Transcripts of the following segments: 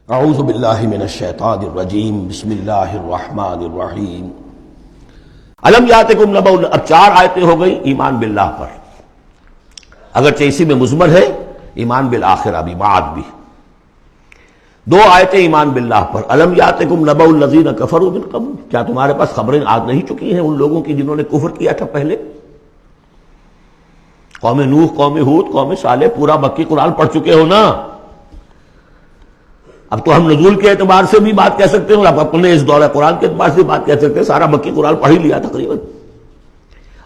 اعوذ باللہ من الشیطان الرجیم بسم اللہ الرحمن الرحیم الم یاتکم نبأ، اب 4 آیتیں ہو گئی ایمان باللہ پر، اگرچہ اسی میں مضمر ہے ایمان بالآخرہ بھی، بعد بھی 2 آیتیں ایمان باللہ پر۔ الم یاتکم نبأ الذین کفروا من قبل، کیا تمہارے پاس خبریں آ نہیں چکی ہیں ان لوگوں کی جنہوں نے کفر کیا تھا پہلے؟ قوم نوح، قوم ہود، قوم صالح، پورا مکی قرآن پڑھ چکے ہو نا۔ اب تو ہم نزول کے اعتبار سے بھی بات کہہ سکتے ہیں اور اب اپنے اس دورہ قرآن کے اعتبار سے بھی بات کہہ سکتے ہیں، سارا مکی قرآن پڑھ ہی لیا تقریباً۔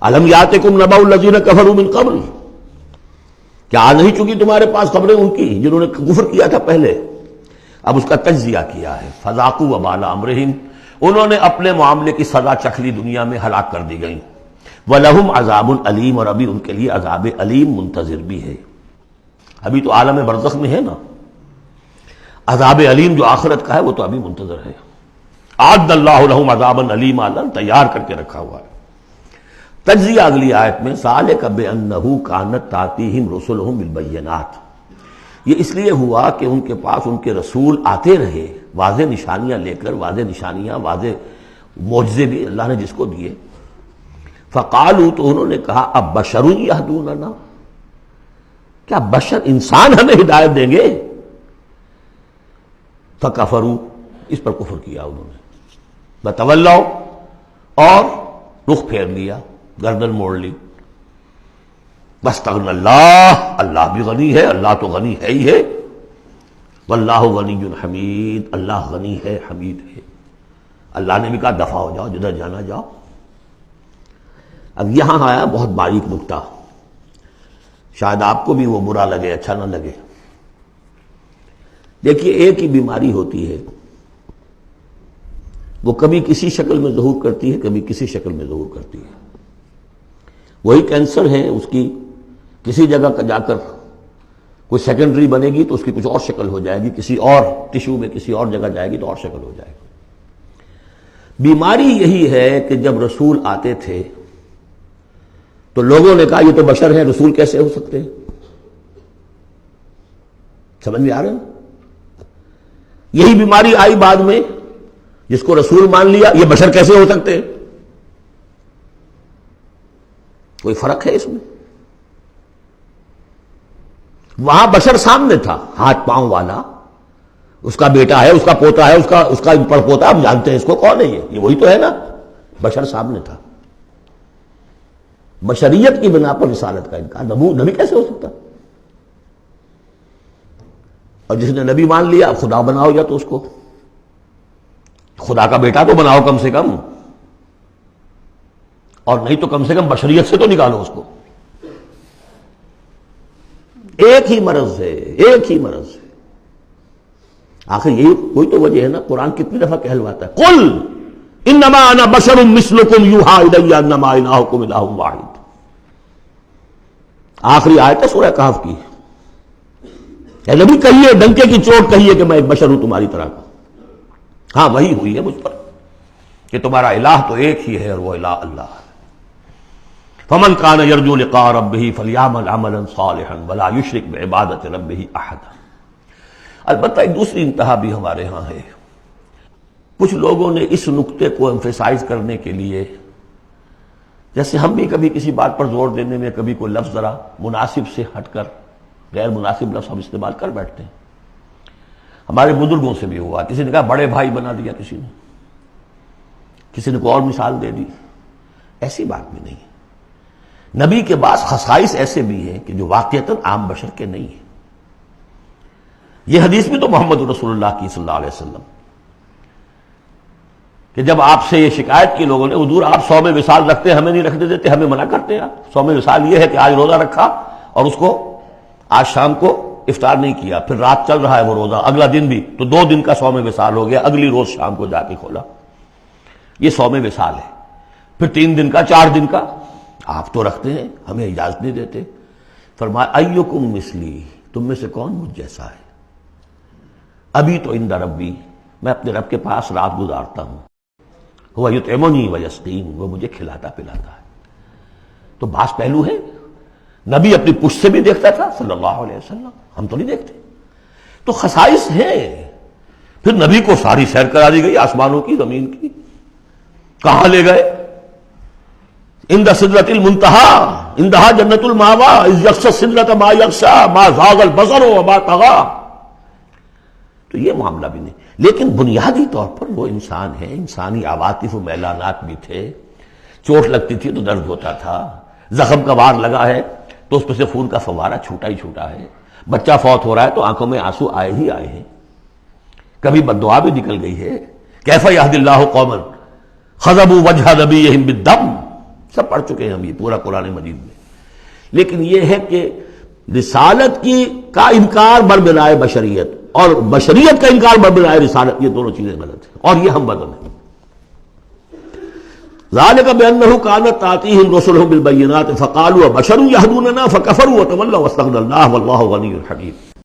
الم یاتکم نبأ الذین کفروا من قبل، کیا آ نہیں چکی تمہارے پاس خبریں ان کی جنہوں نے کفر کیا تھا پہلے؟ اب اس کا تجزیہ کیا ہے، فذاقوا وبال امرہم، انہوں نے اپنے معاملے کی سزا چکھ لی، دنیا میں ہلاک کر دی گئی۔ وَلَهُمْ عَذَابٌ علیم، اور ابھی ان کے لیے عذاب علیم منتظر بھی ہے۔ ابھی تو عالم برزخ میں ہے نا، عذاب علیم جو آخرت کا ہے وہ تو ابھی منتظر ہے۔ اعد اللہ لہم عذابا علیما، اللہ تیار کر کے رکھا ہوا ہے۔ تجزیہ اگلی آیت میں، ذالک بانہ کانت تاتیہم رسلہم بالبینات، یہ اس لیے ہوا کہ ان کے پاس ان کے رسول آتے رہے واضح نشانیاں لے کر، واضح نشانیاں، واضح معجزے بھی اللہ نے جس کو دیے۔ فقالوا، تو انہوں نے کہا اب بشر یہدوننا، کیا بشر انسان ہمیں ہدایت دیں گے؟ فکفروا، اس پر کفر کیا انہوں نے، وتولوا، اور رخ پھیر لیا، گردن موڑ لی۔ واستغنى اللہ، اللہ بھی غنی ہے، اللہ تو غنی ہے ہی ہے۔ واللہ غنی حمید، اللہ غنی ہے، حمید ہے۔ اللہ نے بھی کہا دفع ہو جاؤ، جدھر جانا جاؤ۔ اب یہاں آیا بہت باریک نکتہ، شاید آپ کو بھی وہ برا لگے، اچھا نہ لگے۔ دیکھیے، ایک ہی بیماری ہوتی ہے، وہ کبھی کسی شکل میں ظہور کرتی ہے، کبھی کسی شکل میں ظہور کرتی ہے۔ وہی کینسر ہے، اس کی کسی جگہ جا کر کوئی سیکنڈری بنے گی تو اس کی کچھ اور شکل ہو جائے گی، کسی اور ٹیشو میں کسی اور جگہ جائے گی تو اور شکل ہو جائے گی۔ بیماری یہی ہے کہ جب رسول آتے تھے تو لوگوں نے کہا یہ تو بشر ہیں، رسول کیسے ہو سکتے ہیں؟ سمجھ میں آ رہا ہے؟ یہی بیماری آئی بعد میں، جس کو رسول مان لیا، یہ بشر کیسے ہو سکتے ہیں؟ کوئی فرق ہے اس میں؟ وہاں بشر سامنے تھا، ہاتھ پاؤں والا، اس کا بیٹا ہے، اس کا پوتا ہے، اس کا پڑپوتا، ہم جانتے ہیں اس کو، کون ہے یہ وہی تو ہے نا، بشر سامنے تھا۔ بشریت کی بنا پر رسالت کا انکار، نبی کیسے ہو سکتا؟ اور جس نے نبی مان لیا، خدا بناؤ یا تو اس کو خدا کا بیٹا تو بناؤ کم سے کم، اور نہیں تو کم سے کم بشریت سے تو نکالو اس کو۔ ایک ہی مرض ہے، ایک ہی مرض ہے۔ آخر یہی کوئی تو وجہ ہے نا، قرآن کتنی دفعہ کہلواتا ہے، قل انما انا بشر مثلکم یوحی الی انما الہکم الہ واحد۔ آخری آیت ہے سورہ کہف کی، اے نبی کہیے، ڈنکے کی چوٹ کہیے کہ میں ایک بشر ہوں تمہاری طرح کا۔ ہاں وہی ہوئی ہے مجھ پر کہ تمہارا الہ تو ایک ہی ہے اور وہ الہ اللہ ہے۔ فمن کان یرجو لقاء ربہ فلیعمل عملا صالحا ولا یشرک بعبادۃ ربہ احدا۔ البتہ ایک دوسری انتہا بھی ہمارے ہاں ہے، کچھ لوگوں نے اس نقطے کو ایمفیسائز کرنے کے لیے، جیسے ہم بھی کبھی کسی بات پر زور دینے میں کبھی کوئی لفظ ذرا مناسب سے ہٹ کر غیر مناسب لفظ ہم استعمال کر بیٹھتے ہیں۔ ہمارے بزرگوں سے بھی ہوا، کسی نے کہا بڑے بھائی بنا دیا، کسی نے کوئی اور مثال دے دی۔ ایسی بات بھی نہیں ہے۔ نبی کے بعض خصائص ایسے بھی ہیں کہ جو واقعتاً عام بشر کے نہیں ہیں۔ یہ حدیث بھی تو محمد رسول اللہ کی صلی اللہ علیہ وسلم، کہ جب آپ سے یہ شکایت کی لوگوں نے، حضور آپ صوم وصال رکھتے ہیں، ہمیں نہیں رکھنے دیتے، ہمیں منع کرتے ہیں۔ صوم وصال یہ ہے کہ آج روزہ رکھا اور اس کو آج شام کو افطار نہیں کیا، پھر رات چل رہا ہے وہ روزہ، اگلا دن بھی، تو 2 دن کا صوم وصال ہو گیا، اگلی روز شام کو جا کے کھولا، یہ صوم وصال ہے۔ پھر 3 دن کا، 4 دن کا آپ تو رکھتے ہیں، ہمیں اجازت نہیں دیتے۔ فرمایا ایکم مثلی، تم میں سے کون مجھ جیسا ہے؟ ابھی تو عند ربی، میں اپنے رب کے پاس رات گزارتا ہوں، وہ یطعمنی ویسقین، وہ مجھے کھلاتا پلاتا ہے۔ تو بعض پہلو ہے، نبی اپنی پشت سے بھی دیکھتا تھا صلی اللہ علیہ وسلم، ہم تو نہیں دیکھتے۔ تو خصائص ہیں، پھر نبی کو ساری سیر کرا دی گئی آسمانوں کی، زمین کی. کہاں لے گئے؟ عند سدرۃ المنتہی، عندہا جنت الماوا، اذ یغشی السدرۃ ما یغشی ما زاغ البصر وما طغی. تو یہ معاملہ بھی نہیں، لیکن بنیادی طور پر وہ انسان ہے، انسانی عواطف و میلانات بھی تھے. چوٹ لگتی تھی تو درد ہوتا تھا، زخم کا وار لگا ہے تو اس پہ سے خون کا فوارہ چھوٹا ہی چھوٹا ہے. بچہ فوت ہو رہا ہے تو آنکھوں میں آنسو آئے ہی آئے ہیں، کبھی بددعا بھی نکل گئی ہے. کیف یہدی اللہ قوما خضبوا وجہ نبیہم بالدم، سب پڑھ چکے ہیں ہم یہ پورا قرآن مجید میں. لیکن یہ ہے کہ رسالت کا انکار بربنائے بشریت اور بشریت کا انکار بربنائے رسالت، یہ دونوں چیزیں غلط ہیں اور یہ ہم بدل ہیں. ذالک بأنہ کانت تأتیہم رسلہم بالبینات فقالوا بشر یہدوننا فکفروا وتولوا واستغنى اللہ واللہ غنی حمید.